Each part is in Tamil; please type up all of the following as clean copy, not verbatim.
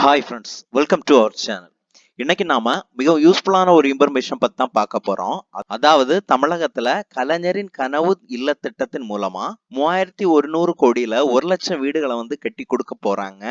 Hi friends, welcome to our channel. இன்னைக்கு நாம மிகவும் யூஸ்ஃபுல்லான ஒரு இன்ஃபர்மேஷன் பத்தி தான் பார்க்க போறோம். அதாவது தமிழகத்துல கலைஞரின் கனவு இல்ல திட்டத்தின் மூலமா 3100 கோடியில 1,00,000 வீடுகளை கட்டி கொடுக்க போறாங்க.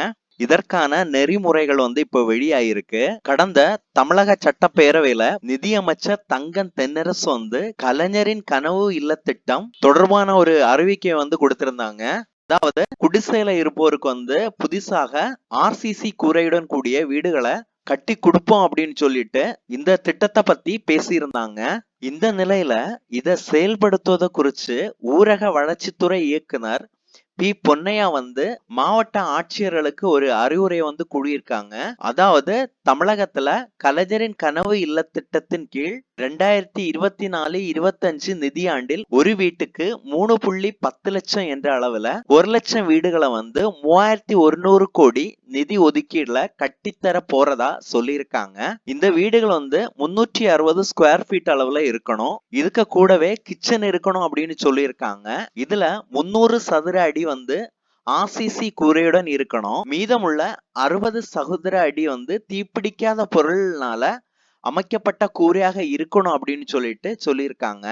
இதற்கான நெறிமுறைகள் இப்ப வெளியாயிருக்கு. கடந்த தமிழக சட்டப்பேரவையில நிதியமைச்சர் தங்கம் தென்னரசு கலைஞரின் கனவு இல்ல திட்டம் தொடர்பான ஒரு அறிவிக்கையை கொடுத்திருந்தாங்க. அதாவது குடிசையில இருப்போருக்கு புதிசாக ஆர்சிசி கூரையுடன் கூடிய வீடுகளை கட்டி கொடுப்போம் அப்படின்னு சொல்லிட்டு இந்த திட்டத்தை பத்தி பேசியிருந்தாங்க. இந்த நிலையில இத செயல்படுத்துவதை குறிச்சு ஊரக வளர்ச்சித்துறை இயக்குனர் பி பொன்னையா மாவட்ட ஆட்சியர்களுக்கு ஒரு அறிவுரையை கூறியிருக்காங்க. அதாவது தமிழகத்துல கலைஞரின் கனவு இல்ல திட்டத்தின் கீழ் 2024-25 நிதியாண்டில் ஒரு வீட்டுக்கு 3.10 லட்சம் என்ற அளவுல 1,00,000 வீடுகளை 3100 கோடி நிதி ஒதுக்கீடுல கட்டித்தர போறதா சொல்லியிருக்காங்க. இந்த வீடுகள் 360 ஸ்கொயர் ஃபீட் அளவுல இருக்கணும். இதுக்கு கூடவே கிச்சன் இருக்கணும் அப்படின்னு சொல்லியிருக்காங்க. இதுல 300 சதுர அடி ஆர்சிசி கூரையுடன் இருக்கணும். மீதமுள்ள 60 சதுர அடி தீப்பிடிக்காத பொருள்னால அமைக்கப்பட்ட கூரையாக இருக்கணும் அப்படின்னு சொல்லியிருக்காங்க.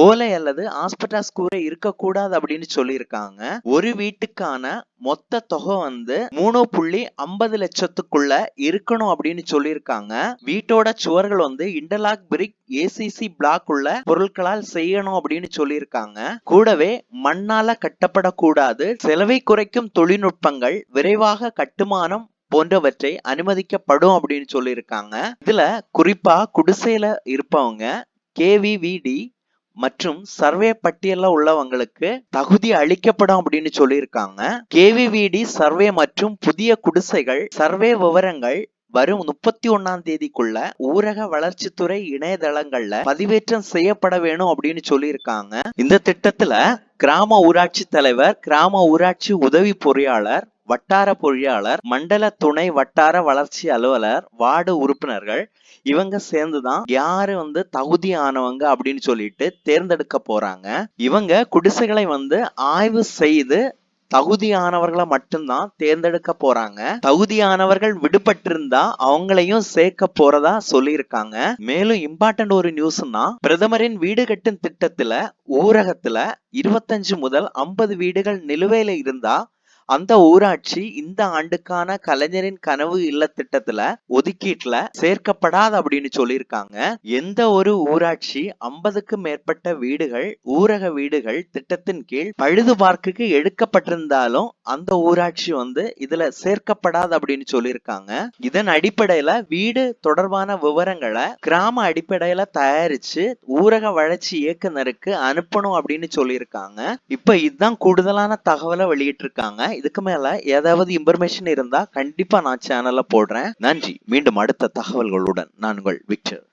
ஓலை அல்லது ஆஸ்பெட்டாஸ் கூரை இருக்கக்கூடாது அப்படின்னு சொல்லியிருக்காங்க. ஒரு வீட்டுக்கான மொத்த தொகை 3.50 லட்சத்துக்குள்ள இருக்கணும் அப்படின்னு சொல்லியிருக்காங்க. வீட்டோட சுவர்கள் இன்டர்லாக் பிரிக் ஏசிசி பிளாக் உள்ள பொருட்களால் செய்யணும் அப்படின்னு சொல்லியிருக்காங்க. கூடவே மண்ணால கட்டப்படக்கூடாது. செலவை குறைக்கும் தொழில்நுட்பங்கள், விரைவாக கட்டுமானம் போன்றவற்றை அனுமதிக்கப்படும் அப்படின்னு சொல்லியிருக்காங்க. இதுல குறிப்பா குடிசையில இருப்பவங்க கேவிவிடி மற்றும் சர்வே பட்டியல்ல உள்ளவங்களுக்கு தகுதி அளிக்கப்படும் அப்படின்னு சொல்லியிருக்காங்க. கேவிவிடி சர்வே மற்றும் புதிய குடிசைகள் சர்வே விவரங்கள் வரும் 31ஆம் தேதிக்குள்ள ஊரக வளர்ச்சித்துறை இணையதளங்கள்ல பதிவேற்றம் செய்யப்பட வேணும் அப்படின்னு சொல்லியிருக்காங்க. இந்த திட்டத்துல கிராம ஊராட்சி தலைவர், கிராம ஊராட்சி உதவி பொறியாளர், வட்டார பொறியாளர், மண்டல துணை வட்டார வளர்ச்சி அலுவலர், வார்டு உறுப்பினர்கள் இவங்க சேர்ந்துதான் யாரு தகுதியானவங்க அப்படின்னு சொல்லிட்டு தேர்ந்தெடுக்க போறாங்க. இவங்க குடிசைகளை ஆய்வு செய்து தகுதியானவர்களை மட்டும்தான் தேர்ந்தெடுக்க போறாங்க. தகுதியானவர்கள் விடுபட்டிருந்தா அவங்களையும் சேர்க்க போறதா சொல்லியிருக்காங்க. மேலும் இம்பார்ட்டன்ட் ஒரு நியூஸ்னா, பிரதமரின் வீடு கட்டும் திட்டத்துல ஊரகத்துல 25 முதல் 50 வீடுகள் நிலுவையில இருந்தா அந்த ஊராட்சி இந்த ஆண்டுக்கான கலைஞரின் கனவு இல்ல திட்டத்துல ஒதுக்கீட்டுல சேர்க்கப்படாது அப்படின்னு சொல்லியிருக்காங்க. எந்த ஒரு ஊராட்சி 50க்கும் மேற்பட்ட வீடுகள் ஊரக வீடுகள் திட்டத்தின் கீழ் பழுது பார்க்குக்கு எடுக்கப்பட்டிருந்தாலும் அந்த ஊராட்சி இதுல சேர்க்கப்படாது அப்படின்னு சொல்லியிருக்காங்க. இதன் அடிப்படையில வீடு தொடர்பான விவரங்களை கிராம அடிப்படையில தயாரிச்சு ஊரக வளர்ச்சி இயக்குனருக்கு அனுப்பணும் அப்படின்னு சொல்லியிருக்காங்க. இப்ப இதுதான் கூடுதலான தகவலை வெளியிட்டிருக்காங்க. இதுக்கு மேல ஏதாவது இன்ஃபர்மேஷன் இருந்தா கண்டிப்பா நான் சேனல்ல போடுறேன். நன்றி. மீண்டும் அடுத்த தகவல்களுடன் நான் உங்கள் விக்டர்.